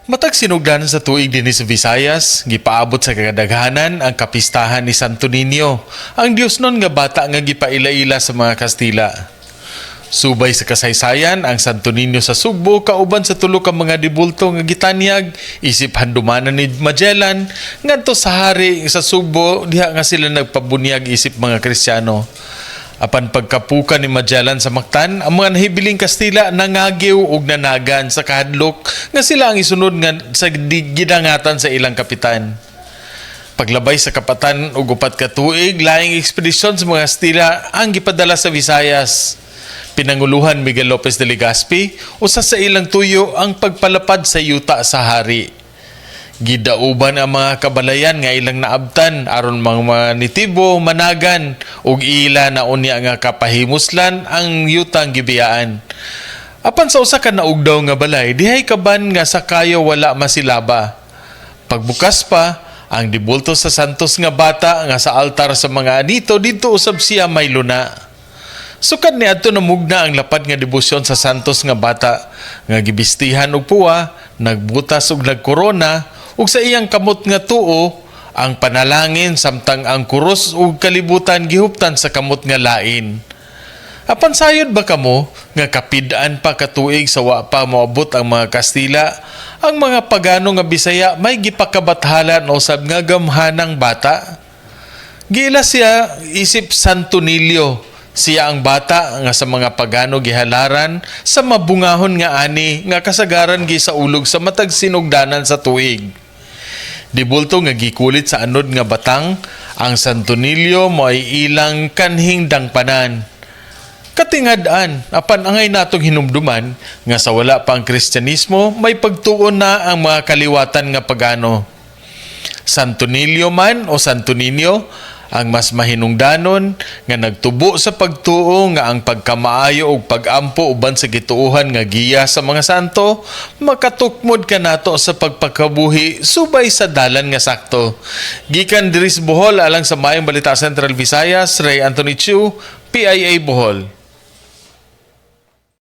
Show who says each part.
Speaker 1: Matag sinugdanan sa tuig dinhi sa Visayas, gipaabot sa kadaghanan ang kapistahan ni Santo Niño, ang Dios nun nga bata nga gipaila-ila sa mga Kastila. Subay sa kasaysayan, ang Santo Niño sa Sugbo kauban sa tulo ka mga dibulto nga gitanyag, isip handumanan ni Magellan ngadto sa hari sa Sugbo diha nga sila nagpabunyag isip mga Kristiyano. Apan pagkapukan ni Magellan sa Mactan, ang mga nahibiling Kastila nangagiw ug nanagan sa kahadlok nga sila ang isunod nga sa gidangatan sa ilang kapitan. Paglabay sa kapatan ug upat ka tuig, laing ekspedisyon sa mga Kastila ang gipadala sa Visayas. Pinanguluhan Miguel Lopez de Legazpi, usa sa ilang tuyo ang pagpalapad sa yuta sa hari. Gidauban ang mga kabalayan nga ilang naabtan aron mga nitibo, managan ug ila na unya nga kapahimuslan ang yutang gibiyaan. Apan sa usa ka naugdaw nga balay, dihay kaban nga sa kayo wala masilaba. Pagbukas pa, ang dibulto sa santos nga bata nga sa altar sa mga anito didto usab siya may luna. Sukad ni adto namugna ang lapad nga debosyon sa santos nga bata nga gibistihan og puwa, nagbutas ug nagkorona ug sa iyang kamot nga tuo ang panalangin samtang ang kuros ug kalibutan gihuptan sa kamot nga lain. Apan sayod ba kamo nga kapid-an pa katuig sa wa pa moabot ang mga Kastila, ang mga pagano nga Bisaya may gipakabathalan usab nga gamhanang bata? Gila siya isip Santo Niño. Siya ang bata nga sa mga pagano gihalaran sa mabungahon nga ani nga kasagaran gi sa ulog sa matag sinugdanan sa tuig. Dibulto nga gikulit sa anod nga batang, ang Santo Niño mo'y ilang kanhing dangpanan. Katingad-an, apan angay natong hinumduman nga sa wala pa ang Kristyanismo, may pagtuon na ang mga kaliwatan nga pagano. Santo Niño man o Santo Niño, ang mas mahinungdanon nga nagtubo sa pagtuo nga ang pagkamaayo ug pagampo uban sa gituohan nga giya sa mga santo, makatukmod ka nato sa pagpakabuhi subay sa dalan nga sakto. Gikan diri sa Bohol alang sa Maayong Balita Central Visayas, Ray Anthony Chiu, PIA Bohol.